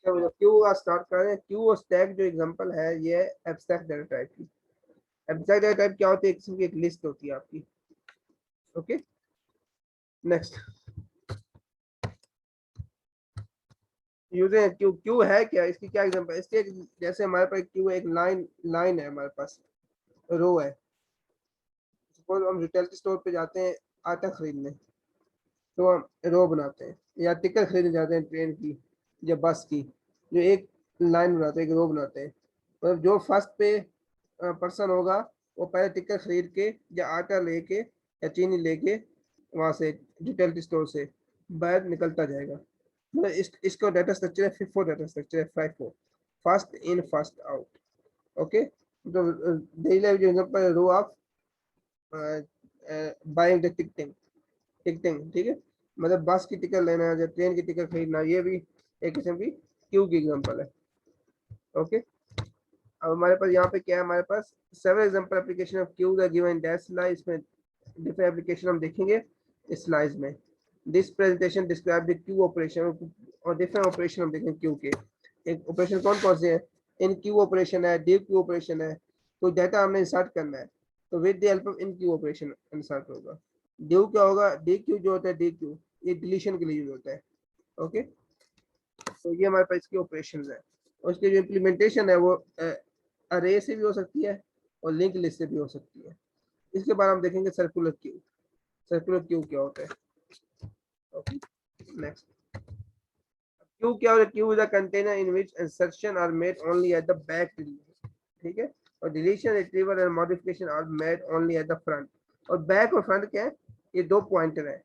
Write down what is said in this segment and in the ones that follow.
चलो क्यू का स्टार्ट करें। क्यू और स्टैक जो एग्जांपल है ये एब्स्ट्रैक्ट डाटा टाइप की। एब्स्ट्रैक्ट डाटा टाइप क्या होती है? किस्म की एक लिस्ट होती है आपकी। Okay, next using Q. Q है क्या? इसकी क्या एग्जांपल? इसके जैसे हमारे पास क्यू एक लाइन लाइन है, हमारे पास रो है। सपोज हम रिटेल स्टोर पे जाते हैं आटा खरीदने, तो हम रो बनाते हैं, या टिकट खरीदने जाते हैं ट्रेन की या बस की, जो एक लाइन बनाते हैं, एक रो बनाते हैं। मतलब जो फर्स्ट पे पर्सन होगा वो पहले टिकट खरीद के या आटा लेके या चीनी लेके वहां से रिटेल स्टोर से बाहर निकलता जाएगा। मतलब इसको डाटा स्ट्रक्चर है, FIFO डाटा स्ट्रक्चर है, FIFO, first in first out. Okay, तो डेली लाइफ जो example row of buying the ticketing, ticketing, ठीक है, मतलब बस की टिकट लेना है या ट्रेन की टिकट खरीदना, ये भी एक किस्म की क्यू की एग्जांपल है। ओके, अब हमारे पास यहाँ पे क्या है? हमारे पास seven example application of queue the given that slide. इसमें डिफरेंट एप्लीकेशन हम देखेंगे इस स्लाइड में। This presentation describe the queue operation, और डिफरेंट ऑपरेशन हम देखेंगे क्यू के। एक ऑपरेशन कौन कौन से हैं? इन क्यू ऑपरेशन है, डी क्यू ऑपरेशन है। तो डाटा हमने इंसर्ट करना है, तो with the help of in Q operation insert होगा। ड्यू क्या होगा? डी क्यू जो होता है, डी क्यू ये डिलीशन के लिए यूज होता है। ओके, तो ये हमारे पास इसकी ऑपरेशन है। और इसकी जो इम्प्लीमेंटेशन है वो अरे से भी हो सकती है और लिंक लिस्ट से भी हो सकती है। इसके बाद हम देखेंगे सर्कुलर क्यू। सर्कुलर क्यू क्या होता है? ओके, नेक्स्ट क्यू क्या होता है? Queue is a container in which insertion are made only at the back, ठीक है, और deletion, retrieval and modification are made only at the front. और बैक और फ्रंट क्या है? ये दो पॉइंटर है।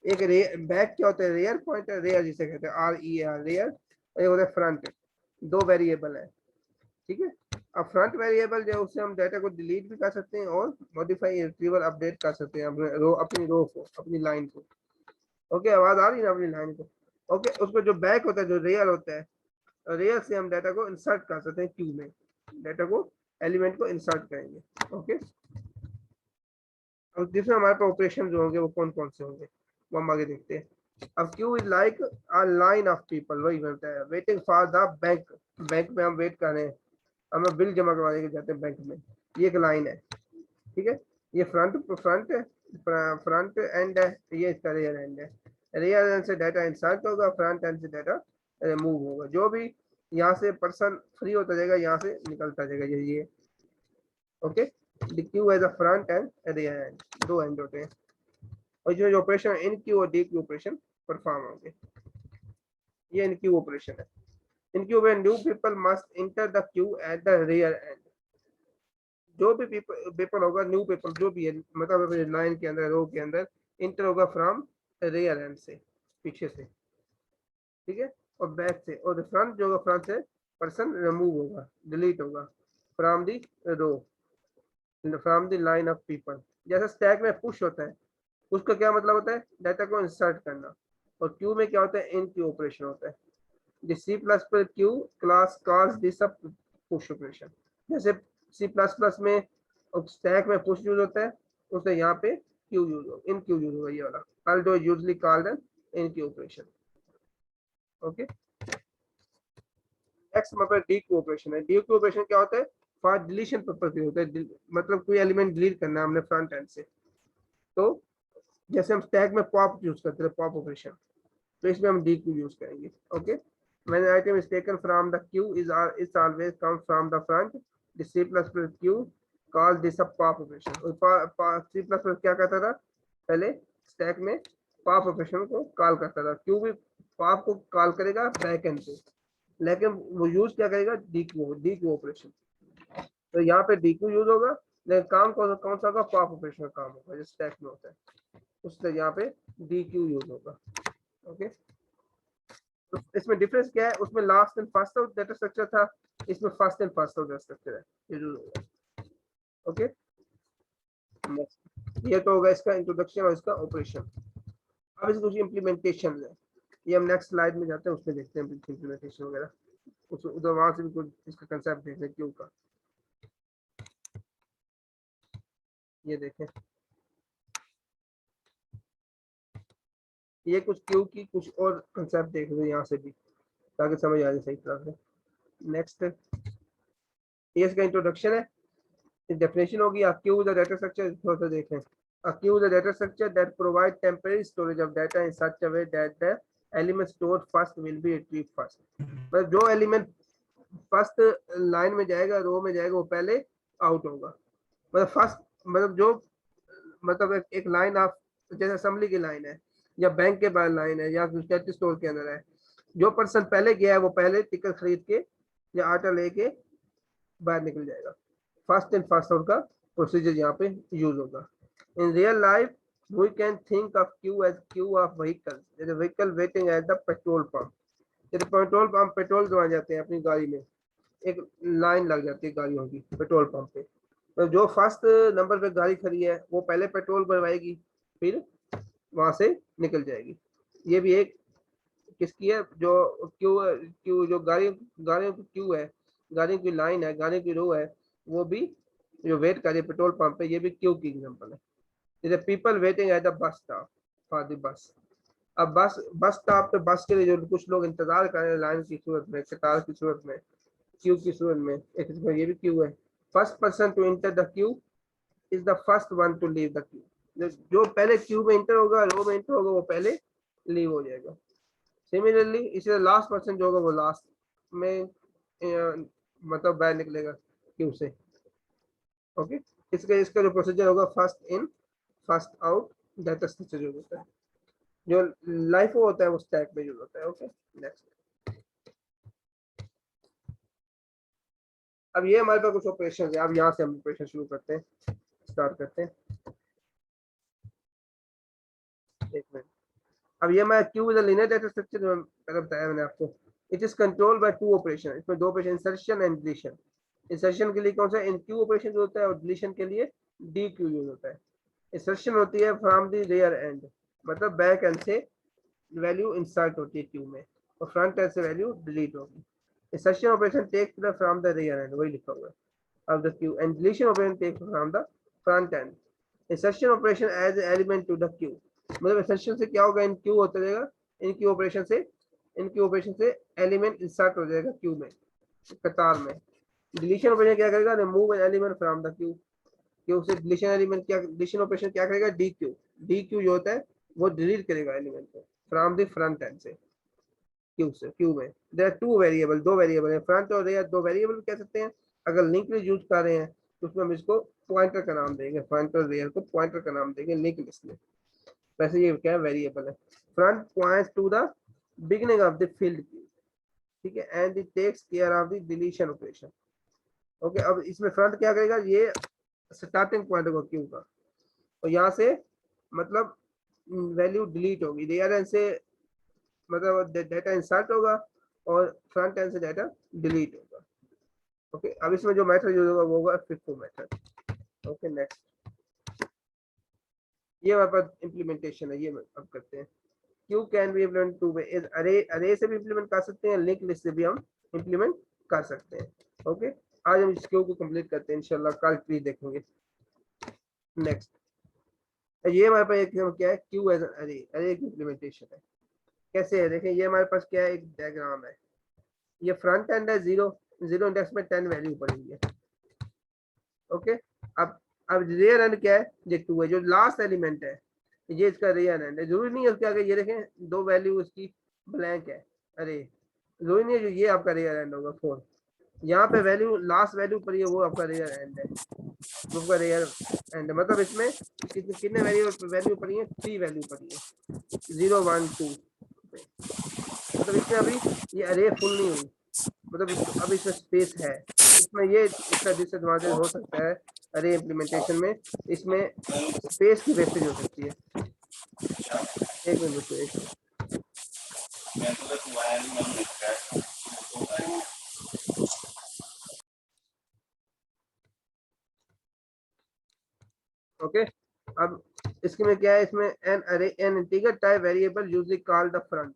एक बैक क्या होता है? रेयर पॉइंटर, रेयर जिसे कहते हैं RER, रेयर। और ये होता है फ्रंट। दो वेरिएबल है, ठीक है। अब फ्रंट वेरिएबल जो है उससे हम डाटा को डिलीट भी कर सकते हैं और मॉडिफाई, रिट्रीवल, अपडेट कर सकते हैं अपने रो, अपनी रो को, अपनी लाइन को। ओके, आवाज आ रही है ना अपनी लाइन को? ओके, उसको जो बैक होता है, जो रेयर होता है, रेयर से हम डाटा को इंसर्ट कर सकते हैं क्यू में। डाटा को, एलिमेंट को इंसर्ट करेंगे। ओके, अब जिसमें हमारे पास ऑपरेशन जो होंगे वो कौन कौन से होंगे वो हम आगे देखते हैं। अब Q is like a line of people, वही बनता है, waiting for the bank. Bank में हम वेट कर रहे हैं, हमें बिल जमा करवाने के जाते हैं बैंक में, ये एक लाइन है, ठीक है। ये फ्रंट है, फ्रंट एंड है, ये इसका रियर एंड है। रियर एंड से डाटा इंसर्ट होगा, फ्रंट एंड से डाटा रिमूव होगा। जो भी यहाँ से पर्सन फ्री होता जाएगा, यहाँ से निकलता जाएगा, ये okay. The queue as a front end rear end, दो एंड होते हैं। और जो ऑपरेशन इन क्यू और डी क्यू ऑपरेशन परफॉर्म होंगे, ये इन क्यू ऑपरेशन है। Enqueue when new people must enter the queue at the rear end. जो भी पेपर होगा, न्यू पेपर जो भी है, मतलब लाइन के अंदर, रो के अंदर, इंटर होगा फ्रॉम रियर एंड से, पीछे से, ठीक है, और बैक से। और फ्रंट जो होगा, फ्रंट से पर्सन रिमूव होगा, डिलीट होगा from the row, from the line of people. जैसे स्टैक में पुश होता है, उसका क्या मतलब होता है? डाटा को इंसर्ट करना। और क्यू में क्या होता है? इन क्यू ऑपरेशन होता है। The C++ Q class calls this a push operation. जैसे C++ में स्टैक में पुश यूज होता है, उससे यहाँ पे क्यू यूज होगा, इन क्यू यूज होगा, ये वाला although usually called an in queue operation। Okay, next हमारे पास डी क्यू ऑपरेशन है। डी क्यू ऑपरेशन क्या होता है? फॉर डिलीशन पर्पज होता है, मतलब कोई एलिमेंट डिलीट करना है हमने फ्रंट एंड से। तो जैसे हम स्टैक में पॉप यूज करते हैं, पॉप ऑपरेशन, तो इसमें हम डी क्यू यूज करेंगे। Okay, when an item is taken from the queue is always come from the front, the C++ queue call this a pop operation। C++ क्या करता था पहले? स्टैक में पॉप ऑपरेशन को कॉल करता था। Q भी पॉप को कॉल करेगा बैक एंड से, लेकिन वो यूज क्या करेगा? D Q operation. तो यहाँ पे डी क्यू यूज होगा, लेकिन काम कौन सा होगा? पॉप ऑपरेशन का काम होगा, जो स्टैक में होता है, उससे यहाँ पे डी क्यू यूज होगा। ओके, तो इसमें डिफरेंस क्या है? उसमें last and first out data structure था, इसमें first and first out data structure है, ये यूज होगा। ओके, नेक्स्ट ये तो होगा इसका इंट्रोडक्शन और इसका ऑपरेशन। अब इसकी कुछ इम्प्लीमेंटेशन है, ये हम नेक्स्ट स्लाइड में जाते हैं, उसमें देखते हैं इम्प्लीमेंटेशन वगैरह, उस उधर वहां से भी कुछ इसका कंसेप्ट देखते हैं क्यों का। ये देखें, ये कुछ क्यू की कुछ और कंसेप्ट देख लो यहाँ से भी। ताकि समझ आ जाए सही तरह से। नेक्स्ट, ये इसका इंट्रोडक्शन है, डेफिनेशन होगी। A queue is a data structure, थोड़ा सा देखें। A queue is a data structure that provide temporary storage of data in such a way that the element stored first will be retrieved first. मतलब जो element first line में जाएगा, रो में जाएगा, वो पहले आउट होगा। मतलब फर्स्ट, मतलब जो, मतलब एक लाइन आप, जैसे असेंबली की लाइन है या बैंक के बाहर लाइन है या स्टोर के अंदर है, जो पर्सन पहले गया है वो पहले टिकट खरीद के या आटा लेके बाहर निकल जाएगा। फर्स्ट इन फर्स्ट आउट का प्रोसीजर यहाँ पे यूज होगा। In real life we can think of queue as queue of vehicle, जैसे vehicle waiting at the petrol pump. जैसे पेट्रोल पंप, पेट्रोल डलवा जाते हैं अपनी गाड़ी में, एक लाइन लग जाती है गाड़ियों की पेट्रोल पंप पे। तो जो फर्स्ट नंबर पे गाड़ी खड़ी है वो पहले पेट्रोल भरवाएगी, फिर वहां से निकल जाएगी। ये भी एक किसकी है, जो क्यू, क्यू जो गाड़ियों की क्यू है, गाड़ियों की लाइन है, गाड़ियों की रो है, वो भी जो वेट कर रही है पेट्रोल पंप पे, ये भी क्यू की एग्जांपल है। जैसे people waiting at the bus stop for the bus. अब बस स्टॉप पे बस के लिए जो कुछ लोग इंतजार कर रहे हैं लाइन की सूरत में, कतार की सूरत में, क्यू की सूरत में, एक ये भी क्यू है। First person to enter the queue is the first one to leave the queue. जो पहले क्यू में इंटर होगा, रो में इंटर होगा, वो पहले लीव हो जाएगा। सिमिलरली इसे लास्ट पर्सन जो होगा वो लास्ट में मतलब बाहर निकलेगा क्यू से। ओके, इसका जो प्रोसीजर होगा first in first out, data structure जो होता है, जो लाइफ होता है वो स्टैक में यूज होता है। Okay, next. अब ये हमारे पास कुछ ऑपरेशन है। अब यहाँ से हम ऑपरेशन शुरू करते हैं, स्टार्ट करते हैं। एक मिनट। अब ये मैं Q is a linear data structure जो पहले बताया मैंने आपको। It is controlled by two operation, इसमें दो operation, insertion and deletion. Insertion के लिए कौन सा इन क्यू ऑपरेशन यूज होता है और डिलीशन के लिए डी क्यू यूज होता है। इंसर्शन होती है फ्रॉम द रियर एंड, मतलब बैक एंड से वैल्यू इंसर्ट होती है क्यू में, और फ्रंट एंड से वैल्यू डिलीट होगी। Insertion operation takes place from the rear end, वही लिखा हुआ है, of the queue, and deletion operation takes from the front end. Insertion operation as element to the queue, मतलब insertion से क्या होगा, इन क्यू होता रहेगा, इनकी ऑपरेशन से एलिमेंट इंसर्ट हो जाएगा क्यू में, कतार में। डिलीशन ऑपरेशन क्या करेगा, remove an element from the Q. Q से डिलीशन एलिमेंट क्या, डिलीशन ऑपरेशन क्या करेगा, डी क्यू जो होता है वो डिलीट करेगा एलिमेंट को फ्रॉम द फ्रंट एंड से, क्यू में। देयर आर टू वेरिएबल, दो वेरिएबल है, फ्रंट और रियर, दो वेरिएबल कह सकते हैं। अगर लिंक लिस्ट यूज कर रहे हैं तो उसमें हम इसको पॉइंटर का नाम देंगे, फ्रंट और रियर को पॉइंटर का नाम देंगे लिंक लिस्ट में। वैसे ये क्या वेरिएबल है। Front points to the beginning of the field queue, ठीक है, and it takes care of the deletion operation. Okay, अब इसमें फ्रंट क्या करेगा, ये स्टार्टिंग पॉइंट होगा क्यू का, और यहाँ से मतलब वैल्यू डिलीट होगी, रियर एंड से मतलब डाटा इंसर्ट होगा और फ्रंट एंड से डाटा डिलीट होगा। ओके, अब इसमें जो मेथड यूज होगा वो होगा FIFO मेथड। Okay, next. ये हमारे पास इम्प्लीमेंटेशन है, ये अब करते हैं। Q can be implement two way, अरे से भी इम्प्लीमेंट कर सकते हैं, लिंक लिस्ट से भी हम इम्प्लीमेंट कर सकते हैं। ओके, आज हम इस क्यू को कंप्लीट करते हैं, इंशाल्लाह कल ट्री देखेंगे। नेक्स्ट, ये हमारे पास एक क्या है, क्यू एज अरे, अरे की इम्प्लीमेंटेशन है। कैसे है देखें, ये हमारे पास क्या है, एक डायग्राम है। ये फ्रंट एंड है, जीरो जीरो इंडेक्स में 10 वैल्यू पड़ी है। ओके, अब रियर एंड क्या है, ये 2 है, जो लास्ट एलिमेंट है ये इसका रियर एंड है। जरूरी नहीं है उसके आगे ये देखें दो वैल्यू उसकी ब्लैंक है, अरे जरूरी नहीं है जो ये आपका रियर एंड होगा 4। यहाँ पे वैल्यू लास्ट वैल्यू पड़ी है वो आपका रियर एंड है, ग्रुप का रियर एंड। मतलब इसमें कितने वैल्यू पड़ी है, 3 वैल्यू पड़ी है, 0 1 2। मतलब इसमें अभी ये अरे फुल नहीं हुई, मतलब अब इसमें स्पेस है। इसमें ये इसका डिसएडवांटेज हो सकता है अरे इम्प्लीमेंटेशन में, इसमें स्पेस की वेस्टेज हो सकती है। एक मिनट, एक मिनट। ओके, अब इसके में क्या है, इसमें एन अरे N integer type variable usually called the front,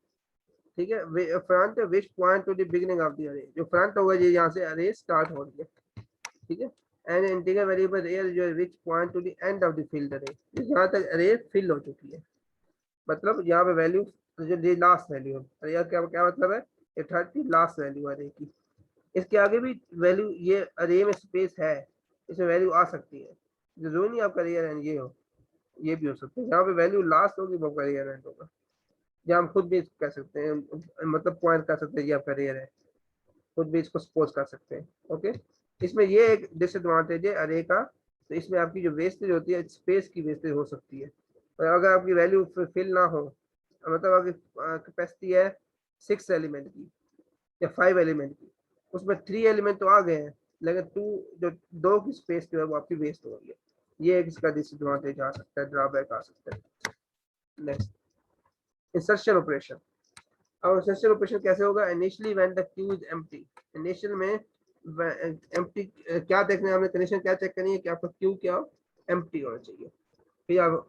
ठीक है, front which point to the beginning of the अरे, जो फ्रंट होगा ये यहाँ से अरे स्टार्ट हो रही है, ठीक है। एंड इंटीजर वेरिएबल रियल जो which point to the end of the field अरे, यहाँ तक अरे फिल हो चुकी है। मतलब यहाँ पे वैल्यू जो लास्ट वैल्यू है, क्या क्या मतलब है, ये थर्ड की लास्ट वैल्यू अरे की। इसके आगे भी वैल्यू, ये अरे में स्पेस है, इसमें वैल्यू आ सकती है, जरूरी नहीं आपका रियल एंड ये हो, ये भी हो सकता है। जहाँ पे वैल्यू लास्ट होगी वो आपका रियल एंड होगा। या हम खुद भी कह सकते हैं, मतलब पॉइंट कर सकते हैं ये आपका रियल है, खुद भी इसको सपोज कर सकते हैं। ओके, इसमें ये एक डिसएडवांटेज है अरे का, तो इसमें आपकी जो वेस्टेज होती है स्पेस की वेस्टेज हो सकती है। और अगर आपकी वैल्यू फिल ना हो, मतलब आपकी कैपेसिटी है 6 एलिमेंट की या 5 एलिमेंट की, उसमें 3 एलिमेंट तो आ गए हैं, लेकिन 2 की स्पेस जो है वो आपकी वेस्ट हो रही है। ये एक इसका डिसएडवांटेज आ सकता है, ड्रॉबैक आ सकता है। Next, insertion operation. और इंसर्शन ऑपरेशन कैसे होगा? Initially when the queue is empty, initial में एम्प्टी क्या देखना है हमने, कंडीशन क्या चेक करनी है कि आपका क्यू क्या हो, एम्प्टी होना चाहिए। फिर आप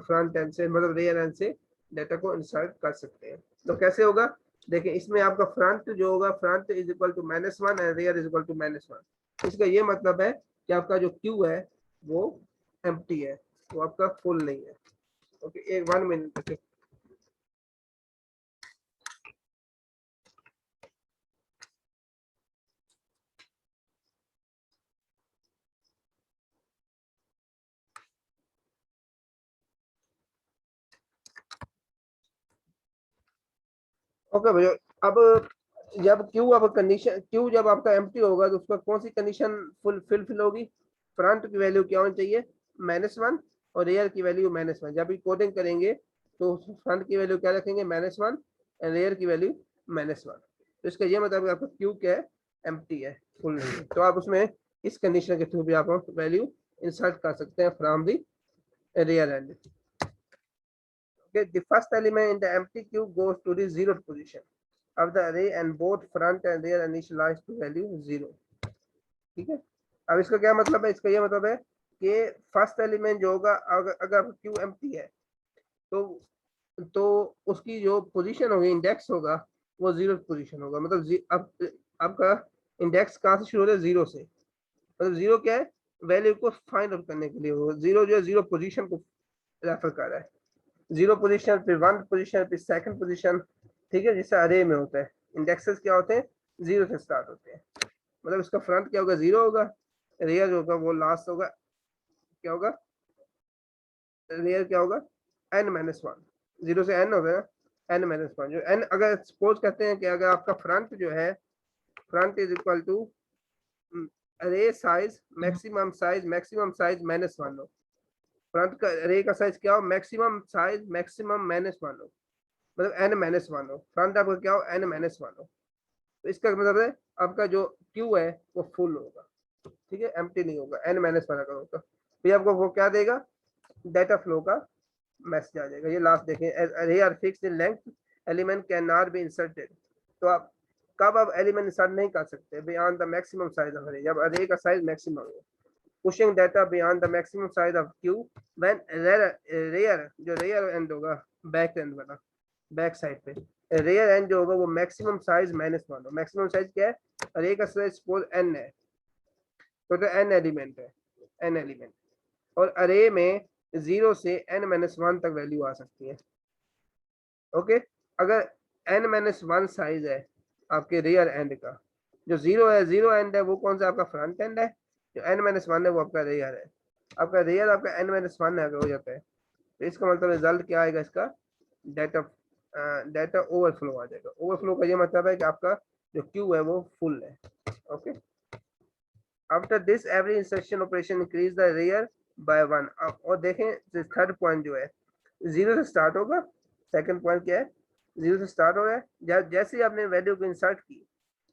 फ्रंट एंड से, मतलब रियर एंड से डाटा को इंसर्ट कर सकते हैं। तो कैसे होगा? देखिए, इसमें आपका फ्रंट जो होगा, front is equal to -1 and rear is equal to -1। इसका ये मतलब है कि आपका जो क्यू है वो एम्प्टी है, वो आपका फुल नहीं है। ओके, एक 1 मिनट। ओके भैया, अब जब क्यू, अब कंडीशन क्यू जब आपका एम्प्टी होगा तो उसका कौन सी कंडीशन फिल होगी? फ्रंट की वैल्यू क्या होनी चाहिए? -1, और रियर की वैल्यू -1। जब भी कोडिंग करेंगे तो फ्रंट की वैल्यू क्या रखेंगे? -1, एंड रियर की वैल्यू -1। तो इसका ये मतलब आपका क्यू क्या है? एम्प्टी है, फुल नहीं है। तो आप उसमें इस कंडीशन के थ्रू भी आप वैल्यू इंसर्ट कर सकते हैं from the rear and. Okay, the first element in the empty queue goes to the zeroth position of the array and both front and rear initialize to value 0। ठीक है, अब इसका क्या मतलब है? इसका ये मतलब है कि फर्स्ट एलिमेंट जो होगा, अगर क्यू एम्प्टी है तो उसकी जो पोजीशन होगी, इंडेक्स होगा, वो 0th पोजीशन होगा। मतलब अब आपका इंडेक्स कहाँ से शुरू होता है? 0 से। मतलब 0 क्या है? वैल्यू को फाइंड आउट करने के लिए वो 0 जो है 0 पोजीशन को रेफर कर रहा है। 0 पोजीशन, फिर 1 पोजीशन, फिर सेकंड पोजीशन। ठीक है, जैसे अरे में होता है, इंडेक्सेस क्या होते हैं? 0 से स्टार्ट होते हैं। मतलब इसका फ्रंट क्या होगा? 0 होगा, रियर जो होगा वो लास्ट होगा, क्या होगा? रियर क्या होगा? n-1। 0 से n होगा ना, n-1। जो n, अगर सपोज कहते हैं कि अगर आपका फ्रंट जो है, फ्रंट इज इक्वल टू अरे साइज, मैक्सिमम साइज -1 हो। फ्रंट का अरे का साइज क्या हो? मैक्सिमम साइज -1 हो, मतलब n-1 हो। फ्रंट आपका क्या हो? n-1 हो। तो इसका मतलब है आपका जो क्यू है वो फुल होगा, ठीक है, एम्प्टी नहीं होगा, n-1 अगर होगा। फिर आपको वो क्या देगा? डाटा फ्लो का मैसेज आ जाएगा। ये लास्ट देखें, array are fixed in length, element can not be inserted. तो आप कब आप एलिमेंट इंसर्ट नहीं कर सकते? Beyond the maximum size of array, जब अरे का साइज मैक्सिमम हो। Pushing data beyond the maximum size of queue when rear, जो रेयर एंड होगा, बैक एंड वाला, बैक साइड पे रेयर एंड जो होगा वो मैक्सिमम साइज -1 हो। मैक्सिमम साइज क्या है? अरे का साइज सपोज n है, तो n एलिमेंट है, n एलिमेंट, और अरे में 0 से n-1 तक वैल्यू आ सकती है। ओके, अगर n-1 साइज है आपके रियर एंड का, जो 0 है, 0 एंड है, वो कौन सा? आपका फ्रंट एंड है। जो n-1 है वो आपका रियर है। आपका रियर आपका n-1 है, हो जाता है। तो इसका मतलब रिजल्ट क्या आएगा? इसका डाटा डाटा ओवरफ्लो आ जाएगा। ओवरफ्लो का ये मतलब है कि आपका जो क्यू है वो फुल है। Okay, after this every insertion operation increase the rear by 1। और देखें, थर्ड पॉइंट जो है 0 से स्टार्ट होगा। सेकंड पॉइंट क्या है? 0 से स्टार्ट हो रहा है। जैसे ही आपने वैल्यू को इंसर्ट की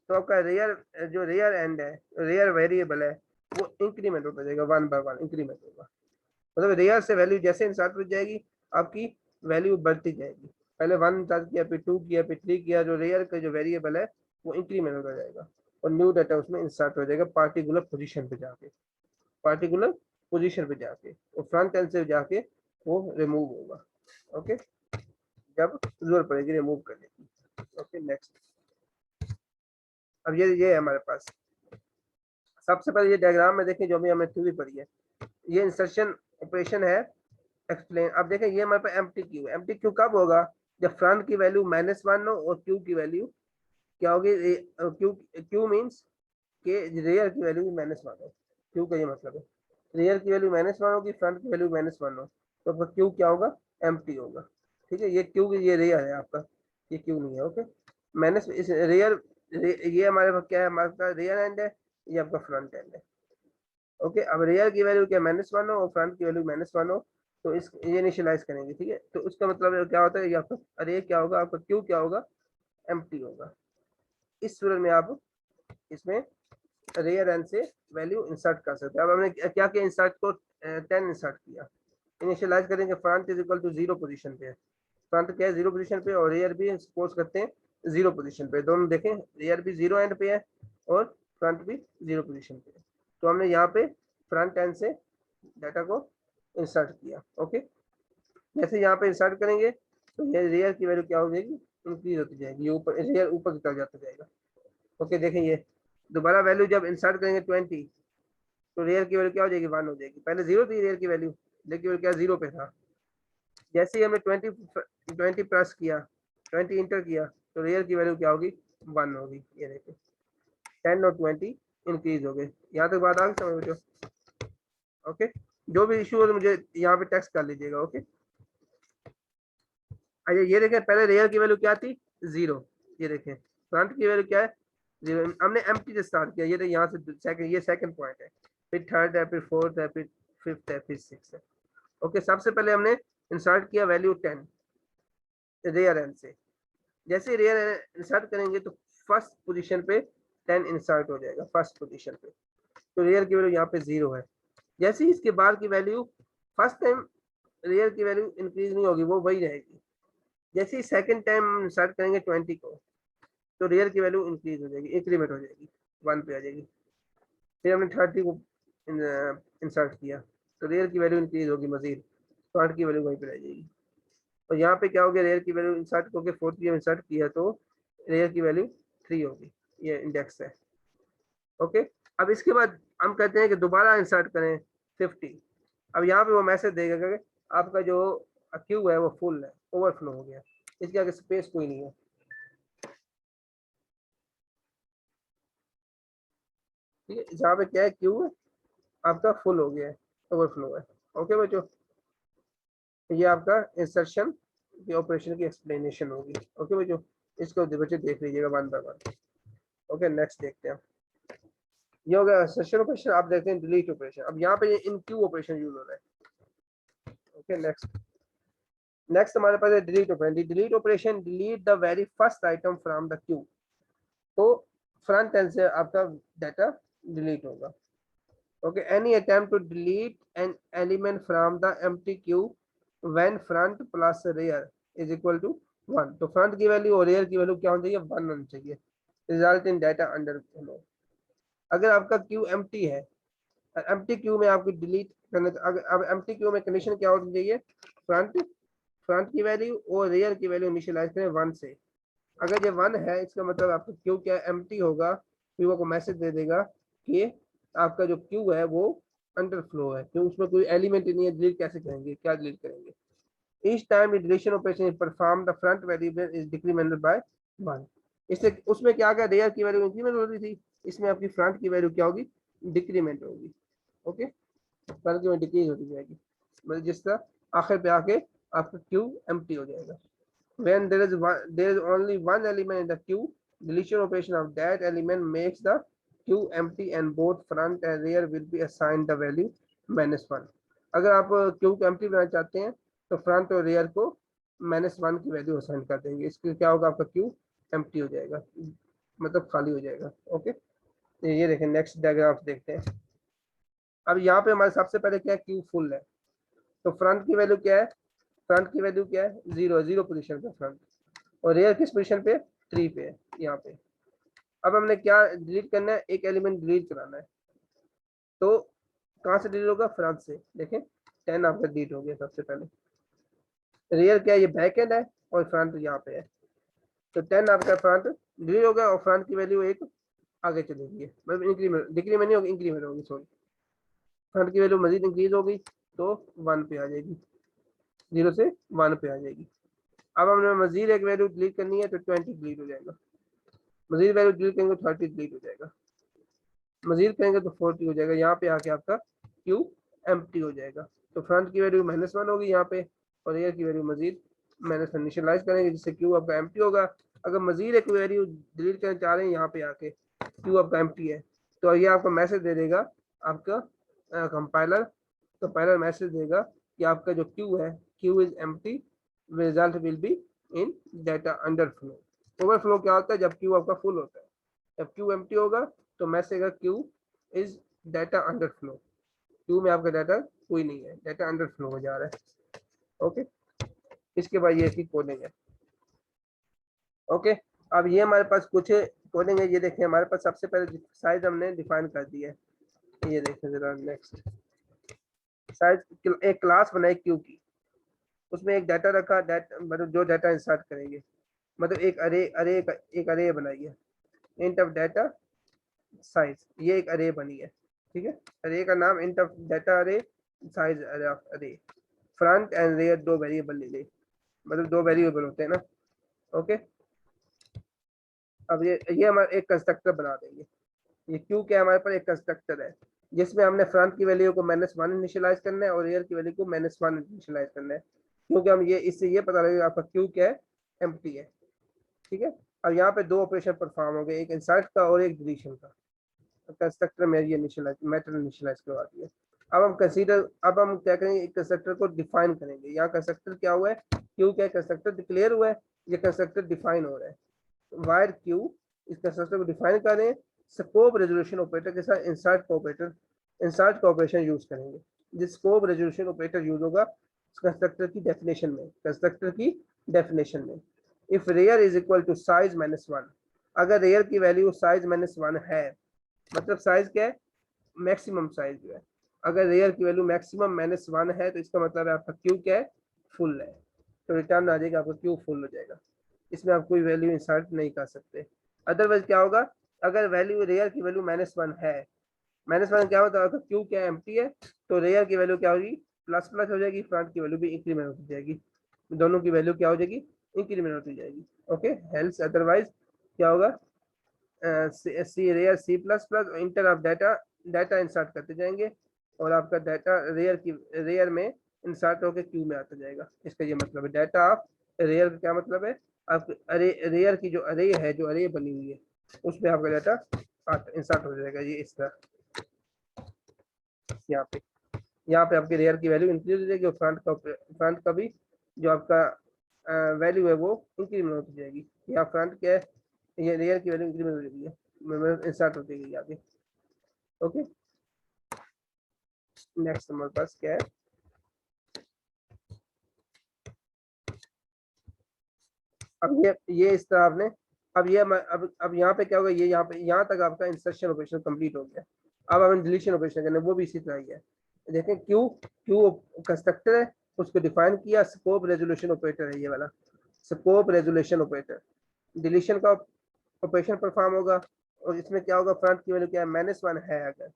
तो आपका रियर, जो रियर एंड है, रियर वेरिएबल है, वो इंक्रीमेंट होता जाएगा, 1 बाय 1 इंक्रीमेंट होगा। मतलब रियर से वैल्यू जैसे इंसर्ट हो जाएगी, आपकी वैल्यू बढ़ती जाएगी। पहले 1 इंसर्ट किया, फिर 2 किया, फिर 3 किया, जो रियर का जो वेरिएबल है वो इंक्रीमेंट होता जाएगा, और न्यू डाटा उसमें इंसर्ट हो जाएगा पार्टिकुलर पोजीशन पे जाके, पार्टिकुलर पोजीशन पे जाके, और फ्रंट एंड से जाके वो रिमूव होगा। ओके, जब जरूरत पड़ेगी रिमूव करने की। Okay, next. अब ये है हमारे पास। सबसे पहले ये डायग्राम में देखें, जो भी हमने थ्योरी पढ़ी है, ये इंसर्शन ऑपरेशन है, एक्सप्लेन। अब देखें, ये हमारे पास एम्प्टी क्यू। एम्प्टी क्यू कब होगा? जब फ्रंट की वैल्यू -1 हो और क्यू की वैल्यू क्या होगी, क्यू क्यू मीन्स के रियर की वैल्यू भी -1 हो। क्यू का ये मतलब है रियर की वैल्यू -1 होगी, फ्रंट की वैल्यू -1 हो, तो आपका क्यू क्या होगा, एम्प्टी होगा। ठीक है, ये क्यू ये रियर है आपका, ये क्यू नहीं है। ओके, माइनस इस रियर, ये हमारे पास क्या है, हमारे पास रियर एंड है, ये आपका फ्रंट एंड है। ओके, अब रियर की वैल्यू क्या -1 हो और फ्रंट की वैल्यू -1 हो, तो इस ये इनिशियलाइज करेंगे। ठीक है, तो उसका मतलब क्या होता है, ये आपका अरे क्या होगा, आपका क्यू क्या होगा, एम्प्टी होगा। इस सूरत में आप इसमें रियर एंड से वैल्यू इंसर्ट कर सकते हैं। अब हमने क्या किया, इंसर्ट को 10 इंसर्ट किया। इनिशियलाइज करेंगे, front is equal to 0 position पे है, फ्रंट क्या है 0 पोजीशन पे, और रियर भी सपोज करते हैं 0 पोजीशन पे। दोनों देखें, रियर भी 0 एंड पे है और फ्रंट भी 0 पोजीशन पे है। तो हमने यहाँ पे फ्रंट एंड से डाटा को इंसर्ट किया। ओके, जैसे यहाँ पे इंसर्ट करेंगे तो ये रियर की वैल्यू क्या हो जाएगी, इंक्रीज होती जाएगी, ये ऊपर रियर ऊपर की तरफ जाता जाएगा। ओके, देखें ये दोबारा वैल्यू जब इंसर्ट करेंगे 20, तो रियर की वैल्यू क्या हो जाएगी, 1 हो जाएगी। पहले 0 थी रियर की वैल्यू, लेकिन क्या 0 पे था। जैसे ही हमने 20 प्लस किया, 20 इंटर किया, तो रियर की वैल्यू क्या होगी, 1 होगी। ये देखिए 10 और 20 इंक्रीज हो गए। यहाँ तक बात आ गई समझ में? ओके, जो भी इशू हो तो मुझे यहाँ पे टेक्स्ट कर लीजिएगा। ओके, अच्छा ये देखें, पहले रियर की वैल्यू क्या थी, 0। ये देखें फ्रंट की वैल्यू क्या है, 0। हमने एम्प्टी से स्टार्ट किया, ये देखिए यहाँ से सेकंड, ये सेकंड पॉइंट है, फिर थर्ड है, फिर फोर्थ है, फिर फिफ्थ है, फिर सिक्स है। ओके, सबसे पहले हमने इंसर्ट किया वैल्यू 10 रियर एंड से। जैसे रियर इंसर्ट करेंगे तो फर्स्ट पोजीशन पे 10 इंसर्ट हो जाएगा, फर्स्ट पोजीशन पे। तो रियर की वैल्यू यहाँ पे 0 है। जैसे ही इसके बाद की वैल्यू, फर्स्ट टाइम रियर की वैल्यू इंक्रीज नहीं होगी, वो वही रहेगी। जैसे ही सेकंड टाइम इंसर्ट करेंगे 20 को, तो रियर की वैल्यू इंक्रीज हो जाएगी, इंक्रीमेंट हो जाएगी, 1 पे आ जाएगी। फिर हमने 30 को इंसर्ट किया, तो रियर की वैल्यू इंक्रीज होगी मजीद, फ्रंट की वैल्यू वहीं पे रह जाएगी। और यहाँ पे क्या हो गया, रेयर की वैल्यू इंसर्ट करके 4 की इंसर्ट किया, तो रेयर की वैल्यू 3 होगी। ये इंडेक्स है। ओके, अब इसके बाद हम कहते हैं कि दोबारा इंसर्ट करें 50। अब यहाँ पे वो मैसेज देगा कि आपका जो क्यू है वो फुल है, ओवरफ्लो हो गया, इसके आगे स्पेस कोई नहीं है। ठीक है, जहाँ पे क्या है, क्यू है आपका फुल हो गया है, ओवरफ्लो है। ओके बच्चों, ये आपका इंसर्शन की ऑपरेशन की एक्सप्लेनेशन होगी। ओके बच्चों, इसको बच्चे देख लीजिएगा 1 बाय 1। ओके, नेक्स्ट देखते हैं। ये हो गया इंसर्शन ऑपरेशन। आप देखते हैं डिलीट ऑपरेशन। अब यहाँ पे ये इन क्यू ऑपरेशन यूज हो रहा है। ओके, नेक्स्ट नेक्स्ट हमारे पास है delete operation. Delete operation delete the very first item from the queue. तो फ्रंट एंड से आपका डाटा डिलीट होगा। Okay, any attempt to delete an element from the empty queue when front plus rear is equal to 1। तो front की value और rear की value क्या होनी चाहिए, 1 होनी चाहिए। Result in data under. अगर आपका क्यू एम्प्टी है, एम्प्टी क्यू में आपको डिलीट करना, अब एम्प्टी क्यू में कंडीशन क्या होनी चाहिए, फ्रंट फ्रंट की वैल्यू और रियर की वैल्यू इनिशियलाइज करें 1 से। अगर ये 1 है, इसका मतलब आपका क्यू क्या एम्प्टी होगा, क्यू को मैसेज दे देगा कि आपका जो क्यू है वो अंडरफ्लो है, क्यों उसमें कोई एलिमेंट ही नहीं है, डिलीट कैसे करेंगे, क्या डिलीट करेंगे। Each time deletion operation is perform the front variable is decremented by 1। इससे उसमें क्या क्या रियर की वैल्यू इंक्रीमेंट हो रही थी, इसमें आपकी फ्रंट की वैल्यू क्या होगी, डिक्रीमेंट होगी। ओके, फ्रंट की वैल्यू डिक्रीज होती जाएगी, मतलब जिस तरह आखिर पे आके आपका क्यू एम्प्टी हो जाएगा। When there is only one element in the queue, deletion operation of that element makes the queue empty and both front and rear will be assigned the value -1। अगर आप क्यू को empty बनाना चाहते हैं तो front और rear को -1 की value assign कर देंगे। इसके क्या होगा, आपका क्यू एम्प्टी हो जाएगा, मतलब खाली हो जाएगा। ओके, ये देखें नेक्स्ट डायग्राम देखते हैं। अब यहाँ पे हमारे सबसे पहले क्या है, क्यू फुल है, तो फ्रंट की वैल्यू क्या है, फ्रंट की वैल्यू क्या है, 0 पोजीशन पे फ्रंट, और रेयर किस पोजीशन पे, 3 पे है यहाँ पे। अब हमने क्या डिलीट करना है, एक एलिमेंट डिलीट कराना है, तो कहाँ से डिलीट होगा, फ्रंट से। देखें 10 आपका डिलीट हो गया सबसे पहले। रेयर क्या है, ये बैक एंड है, और फ्रंट यहाँ पे है, तो 10 आपका फ्रंट डिलीट हो गया, और फ्रंट की वैल्यू एक आगे चली गई, मतलब इंक्रीमेंट, डिक्रीमेंट नहीं होगी, इंक्रीमेंट होगी, सॉरी। फ्रंट की वैल्यू मजीद इंक्रीज होगी, तो 1 पे आ जाएगी, 0 से 1 पे आ जाएगी। अब हमने मजीद एक वैल्यू डिलीट करनी है, तो 20 डिलीट हो जाएगा। मजीद वैल्यू डिलीट करेंगे तो 30 डिलीट हो जाएगा, मजीद करेंगे तो 40 हो जाएगा। यहाँ पे आके आपका क्यू एम्प्टी हो जाएगा। तो फ्रंट की वैल्यू -1 होगी यहाँ पे, और रियर की वैल्यू मजीद -1 इनिशियलाइज करेंगे जिससे क्यू आपका एम्प्टी होगा। अगर मजीद एक वैल्यू डिलीट करना चाह रहे हैं यहाँ पे आके क्यू आपका एम्प्टी है, तो ये आपको मैसेज दे देगा आपका कंपाइलर, कंपाइलर मैसेज देगा कि आपका जो क्यू है queue is empty, result will be in data underflow. Overflow क्या होता है? जब क्यू आपका फुल होता है। जब क्यू एम्प्टी होगा तो message queue is data underflow, Q में आपका डाटा कोई नहीं है, डाटा अंडरफ्लो हो जा रहा है। ओके, इसके बाद ये इसकी कोडिंग है। ओके, अब ये हमारे पास कुछ कोडिंग है। ये देखें, हमारे पास सबसे पहले साइज हमने डिफाइन कर दिया है। ये देखें जरा, नेक्स्ट साइज, एक क्लास बनाई क्यू की, उसमें एक डाटा रखा, मतलब जो डाटा इंसर्ट करेंगे, मतलब एक अरे अरे एक अरे बनाई है, इंट ऑफ डाटा साइज, ये एक अरे बनी है। ठीक है, अरे का नाम इंट ऑफ डाटा अरे साइज अरे। फ्रंट एंड रियर दो वेरिएबल ले ले, मतलब दो वेरिएबल होते हैं ना। ओके, अब ये हमारा एक कंस्ट्रक्टर बना देंगे। ये क्यों क्या हमारे पास एक कंस्ट्रक्टर है जिसमें हमने फ्रंट की वैल्यू को -1 इनिशियलाइज करना है और रियर की वैल्यू को -1 इनिशियलाइज करना है, क्योंकि हम ये इससे ये पता लगेगा आपका क्यू क्या है, एम्प्टी है। ठीक है, अब यहाँ पे दो ऑपरेशन परफॉर्म हो गए, एक इंसर्ट का और एक डिलीशन का। कंस्ट्रक्टर में ये इनिशियलाइज मेथड इनिशियलाइज करवा दिया। अब हम क्या करेंगे, एक कंस्ट्रक्टर को डिफाइन करेंगे। यहाँ कंस्ट्रक्टर क्या हुआ है, क्यू क्या कंस्ट्रक्टर डिक्लेयर हुआ है, ये कंस्ट्रक्टर डिफाइन हो रहा है। वायर क्यू, इस कंस्ट्रक्टर को डिफाइन करें, स्कोप रेजोल्यूशन ऑपरेटर के साथ इंसर्ट का ऑपरेशन यूज करेंगे। जिस स्कोप रेजोल्यूशन ऑपरेटर यूज होगा कंस्ट्रक्टर की डेफिनेशन में, if rear is equal to size -1, अगर रेयर की वैल्यू साइज -1 है, मतलब साइज क्या है, मैक्सिमम साइज जो है, अगर रेयर की वैल्यू मैक्सिमम -1 है तो इसका मतलब है आपका क्यू क्या है, फुल है। तो रिटर्न आ जाएगा आपका क्यू फुल हो जाएगा, इसमें आप कोई वैल्यू इंसर्ट नहीं कर सकते। अदरवाइज क्या होगा, अगर वैल्यू रेयर की वैल्यू -1 है, -1 क्या होता है, क्यू क्या एम्प्टी है, तो रेयर की वैल्यू क्या होगी, प्लस प्लस हो जाएगी, फ्रंट की वैल्यू भी इंक्रीमेंट होती जाएगी, दोनों की वैल्यू क्या हो जाएगी, इंक्रीमेंट होती जाएगी। ओके, हेल्स अदरवाइज क्या होगा, सी rear C++ enter of data, data insert करते जाएंगे और आपका डाटा रेयर में इंसर्ट होकर क्यू में आता जाएगा। इसका ये मतलब है डाटा ऑफ रेयर का क्या मतलब है, आप अरे रेयर की जो अरे है, जो अरे बनी हुई है उसमें आपका डाटा इंसर्ट हो जाएगा। ये इस तरह यहाँ पे आपकी रेयर की वैल्यू इंक्रीज हो जाएगी और फ्रंट का भी जो आपका वैल्यू है वो इंक्रीमेंट होती जाएगी। यहाँ फ्रंट क्या है, ये रेयर की वैल्यू इंक्रीमेंट हो जाएगी है, इंसर्ट हो जाएगी आगे। ओके, नेक्स्ट हमारे पास क्या है, अब ये इस तरह आपने, अब यहाँ पे क्या होगा, ये यहाँ तक आपका इंसर्शन ऑपरेशन कंप्लीट हो गया। अब हमें डिलीशन ऑपरेशन करना है, वो भी इसी तरह ही है। देखें, क्यू क्यू कंस्ट्रक्टर है, उसको डिफाइन किया, स्कोप रेजोल्यूशन ऑपरेटर है ये वाला, स्कोप रेजोल्यूशन ऑपरेटर, डिलीशन का ऑपरेशन परफॉर्म होगा। और इसमें क्या होगा, फ्रंट की वैल्यू क्या है, -1 है, अगर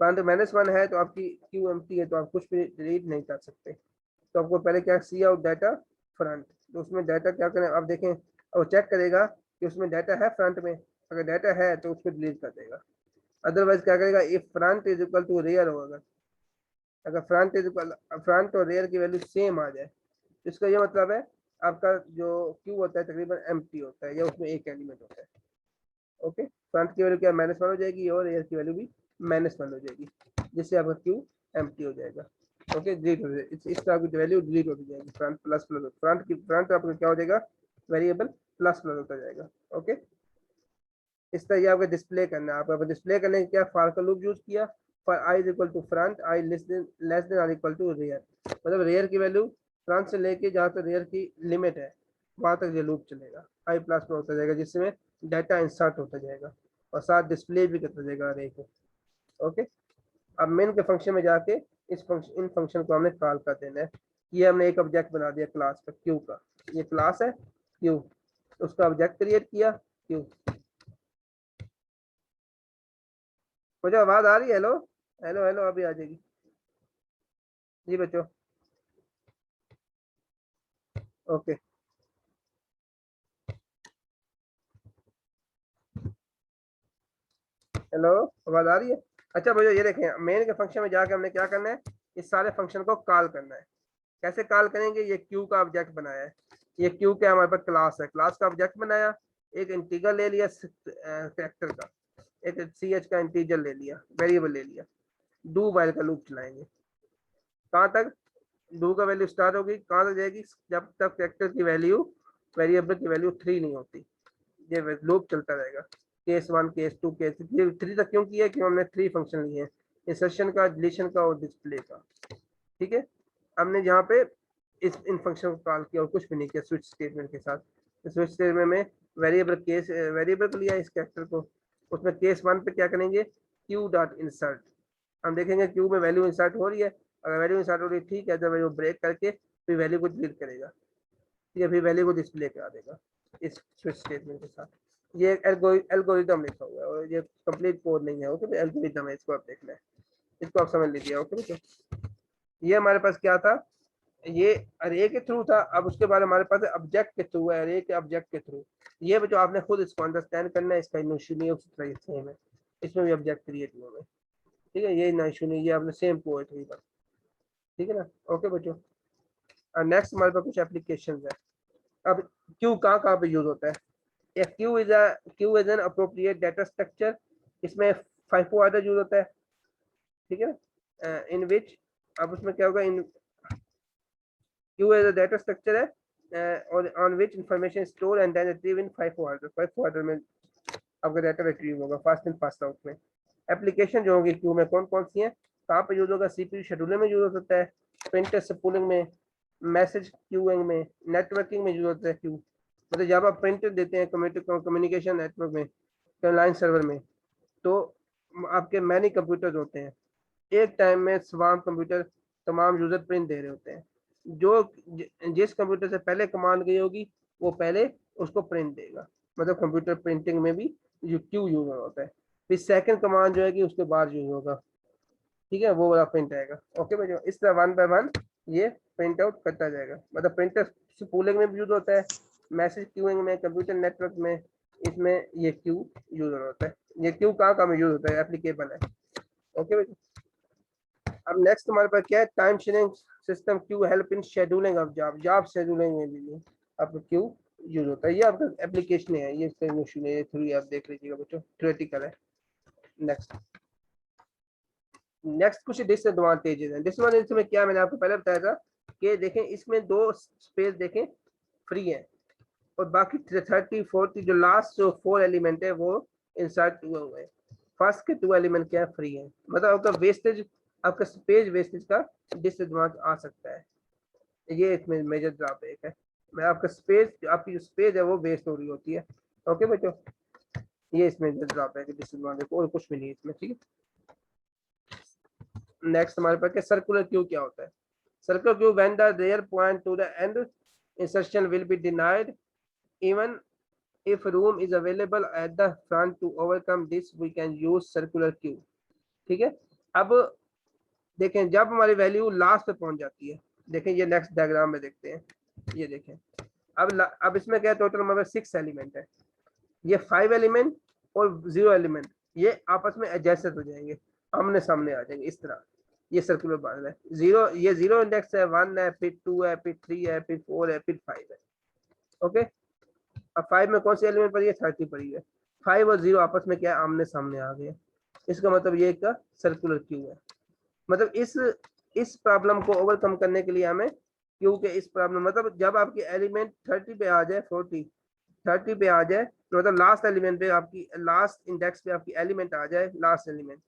फ्रंट -1 है तो आपकी क्यू एम्प्टी है, तो आप कुछ भी डिलीट नहीं कर सकते। तो आपको पहले क्या, सी आउट डाटा फ्रंट, तो उसमें डाटा क्या करें, आप देखें, और चेक करेगा कि उसमें डाटा है फ्रंट में, अगर डाटा है तो उसको डिलीट कर देगा। अदरवाइज क्या करेगा, if front is equal to rear होगा, अगर फ्रंट और रेयर की वैल्यू सेम आ जाए, तो इसका ये मतलब है आपका जो क्यू होता है तकरीबन एम्प्टी होता है, या उसमें एक एलिमेंट होता है। ओके, फ्रंट की वैल्यू क्या -1 हो जाएगी और रेयर की वैल्यू भी -1 हो जाएगी, जिससे आपका क्यू एम्प्टी हो जाएगा। ओके, डिलीट हो जाएगी, इस तरह की वैल्यू डिलीट होती जाएगी, फ्रंट प्लस प्लस, फ्रंट आपका क्या हो जाएगा, वेरिएबल प्लस प्लस होता जाएगा। ओके, इस तरह ये आपको डिस्प्ले करना है। आपको डिस्प्ले करने के क्या, फॉर का लूप यूज किया, for I is equal to front, I less than और इक्वल टू रेयर, मतलब रेयर की वैल्यू फ्रंट से लेके जहाँ तक रेयर की लिमिट है वहां तक ये लूप चलेगा, आई प्लस में होता जाएगा, जिसमें डाटा इंसर्ट होता जाएगा और साथ डिस्प्ले भी करता जाएगा अरे को। ओके, अब मेन के फंक्शन में जाके इन फंक्शन को हमने कॉल कर देना है। ये हमने एक ऑब्जेक्ट बना दिया क्लास का, क्यू का, ये क्लास है क्यू, उसका ऑब्जेक्ट क्रिएट किया क्यू। मुझे आवाज आ रही है, हेलो हेलो हेलो, अभी आ जाएगी जी बच्चों। ओके, हेलो, आवाज आ रही है? अच्छा भैया ये देखें, मेन के फंक्शन में जाके हमने क्या करना है, इस सारे फंक्शन को कॉल करना है। कैसे कॉल करेंगे? ये क्यू का ऑब्जेक्ट बनाया है, ये क्यू क्या हमारे पास क्लास है, क्लास का ऑब्जेक्ट बनाया, एक इंटीजर ले लिया कैरेक्टर का, एक सी एच का इंटीजर ले लिया, वेरिएबल ले लिया, डू वाइल का लूप चलाएंगे। कहाँ तक? डू का वैल्यू स्टार्ट होगी, कहाँ तक जाएगी? जब तक कैरेक्टर की वैल्यू, वेरिएबल की वैल्यू 3 नहीं होती, ये लूप चलता रहेगा। केस 1, केस 2, केस 3 तक क्यों किया? क्यों हमने 3 फंक्शन लिए हैं, इंसर्शन का, डिलीशन का और डिस्प्ले का। ठीक है, हमने यहाँ पे इस इन फंक्शन को कॉल किया और कुछ भी नहीं किया स्विच स्टेटमेंट के साथ। स्विच स्टेटमेंट में वेरिएबल को लिया इस कैरेक्टर को, उसमें केस 1 पे क्या करेंगे, क्यू डॉट इंसर्ट, हम देखेंगे क्यू में वैल्यू इंसर्ट हो रही है, अगर वैल्यू इंसर्ट हो रही है ठीक है, जब वैल्यू ब्रेक करके फिर वैल्यू को डिलीट करेगा, ठीक है, फिर वैल्यू को डिस्प्ले करा देगा इस स्विच स्टेटमेंट के साथ। ये एल्गोरिदम लिखा हुआ है और ये कंप्लीट कोड नहीं है, ओके, एल्गोरिदम है, इसको आप देखना है, इसको आप समझ लीजिए, ओके। तो ये हमारे पास क्या था, ये अरे के थ्रू था, अब उसके बाद हमारे पास ऑब्जेक्ट के थ्रू है, अरे के ऑब्जेक्ट के थ्रू। ये जो आपने खुद इसको अंडरस्टैंड करना है, इसका इशू नहीं है, उसी तरह सेम है, इसमें भी ऑब्जेक्ट क्रिएट हुआ है, ठीक है, ये ना इशू नहीं, ये आपने सेम पोएट्री पर, ठीक है ना, ओके बच्चों। नेक्स्ट हमारे पास कुछ एप्लीकेशन है। अब क्यू कहाँ कहाँ पे यूज होता है? Queue is an appropriate data structure, इसमें फाइफो आर्डर यूज होता है, ठीक है ना, इन विच, अब उसमें क्या होगा, in queue as a data structure है और on which information store and then retrieve in FIFO order में आपका डाटा रिट्रीव होगा फास्ट इन फास्ट आउट में। एप्लीकेशन जो होगी क्यू में कौन कौन सी है, कहाँ पे यूज होगा? सीपीयू शेड्यूलिंग में यूज हो सकता है, प्रिंटर स्पूलिंग में, मैसेज क्यूइंग में, नेटवर्किंग में यूज होता है क्यू, मतलब जब आप प्रिंटर देते हैं कम्युनिकेशन नेटवर्क में, ऑनलाइन सर्वर में, तो आपके मैनी कंप्यूटर्स होते हैं, एक टाइम में स्वाम कंप्यूटर तमाम यूजर प्रिंट दे रहे होते हैं, जो जिस कंप्यूटर से पहले कमांड गई होगी वो पहले उसको प्रिंट देगा, मतलब कंप्यूटर प्रिंटिंग में भी जो क्यू यूज होता है। फिर सेकंड कमांड जो है कि उसके बाद यूज होगा, ठीक है, वो वाला प्रिंट आएगा, ओके भाई। इस तरह 1 बाय 1 ये प्रिंट आउट करता जाएगा, मतलब प्रिंटर पूलिंग में भी यूज होता है, मैसेज क्यूइंग में, कंप्यूटर नेटवर्क में, इसमें ये क्यू यूज होता है। ये क्यू कहाँ कहाँ यूज होता है, एप्लीकेबल है, ओके भाई। अब नेक्स्ट हमारे पास क्या है, time sharing system Q help in scheduling of job scheduling में भी आपका क्यू यूज होता है, ये आपका एप्लीकेशन है, ये थ्रू आप देख लीजिएगा बच्चों, थ्योरेटिकल है। नेक्स्ट नेक्स्ट कुछ डिसएडवांटेजेस हैं। डिसएडवांटेज में क्या, मैंने आपको पहले बताया था कि देखें इसमें 2 स्पेस देखें फ्री है और बाकी 30 40 जो लास्ट जो 4 एलिमेंट है वो इंसर्ट हुए हुए हैं, फर्स्ट के 2 एलिमेंट क्या है, फ्री है, मतलब आपका वेस्टेज, आपका स्पेस वेस्टेज का डिसएडवांटेज आ सकता है, ये इसमें मेजर ड्रॉबैक है। मैं आपका स्पेस, आपकी जो स्पेस है वो वेस्ट हो रही होती है, ओके बच्चों, ये इसमें ड्रॉबैक है, डिसएडवांटेज और कुछ भी नहीं इसमें, ठीक है। नेक्स्ट हमारे पास क्या, सर्कुलर क्यू क्या होता है? Circular queue when the rear point to the end insertion will be denied even if room is available at the front to overcome this we can use circular queue, ठीक है। अब देखें जब हमारी value last पे पहुंच जाती है, देखें ये नेक्स्ट डायग्राम में देखते हैं, ये देखें अब इसमें क्या है, टोटल हमारे 6 एलिमेंट है, ये 5 एलिमेंट और 0 एलिमेंट ये आपस में एडजस्ट हो जाएंगे, आमने सामने आ जाएंगे इस तरह, ये सर्कुलर बार है, जीरो, ये 0 इंडेक्स है, 1 है, फिर 2 है, फिर 3 है, फिर 4 है, फिर 5 है, ओके। अब 5 में कौन सी एलिमेंट पड़ी है, 30 पड़ी है, 5 और 0 आपस में क्या है, आमने सामने आ गए, इसका मतलब ये एक सर्कुलर क्यू है। मतलब इस प्रॉब्लम को ओवरकम करने के लिए हमें क्यू के इस प्रॉब्लम, मतलब जब आपकी एलिमेंट 30 पे आ जाए, 30 पे आ जाए, तो मतलब लास्ट एलिमेंट पे आपकी, लास्ट इंडेक्स पे आपकी एलिमेंट आ जाए, लास्ट एलिमेंट,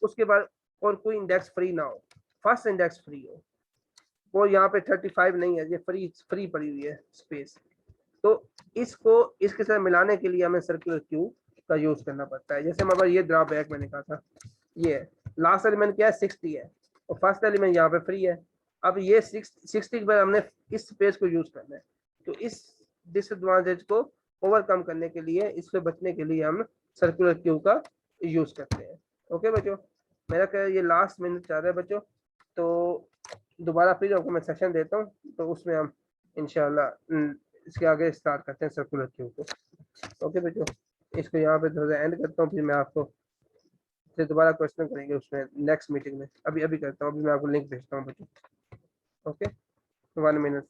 उसके बाद और कोई इंडेक्स फ्री ना हो, फर्स्ट इंडेक्स फ्री हो, वो यहाँ पे 35 नहीं है, ये फ्री पड़ी हुई है स्पेस, तो इसको इसके साथ मिलाने के लिए हमें सर्कुलर क्यू का यूज करना पड़ता है। जैसे हमारे ये ड्रॉबैक मैंने कहा था, ये लास्ट एलिमेंट क्या है, 60 है और फर्स्ट एलिमेंट यहाँ पे फ्री है, अब ये 60 के बाद हमने इस स्पेस को यूज करना है, तो इस डिसएडवांटेज को ओवरकम करने के लिए, इससे बचने के लिए हम सर्कुलर क्यू का यूज करते हैं, ओके बच्चों। मेरा क्या ये लास्ट मिनट चाह रहा है बच्चों, तो दोबारा फिर आपको मैं सेशन देता हूँ, तो उसमें हम इंशाल्लाह इसके आगे स्टार्ट करते हैं सर्कुलर क्यू को, ओके बच्चों। इसको यहाँ पे थोड़ा एंड करता हूँ, फिर मैं आपको फिर दोबारा क्वेश्चन करेंगे उसमें नेक्स्ट मीटिंग में। अभी अभी करता हूँ, अभी मैं आपको लिंक भेजता हूँ बच्चों। Okay, 1 minute.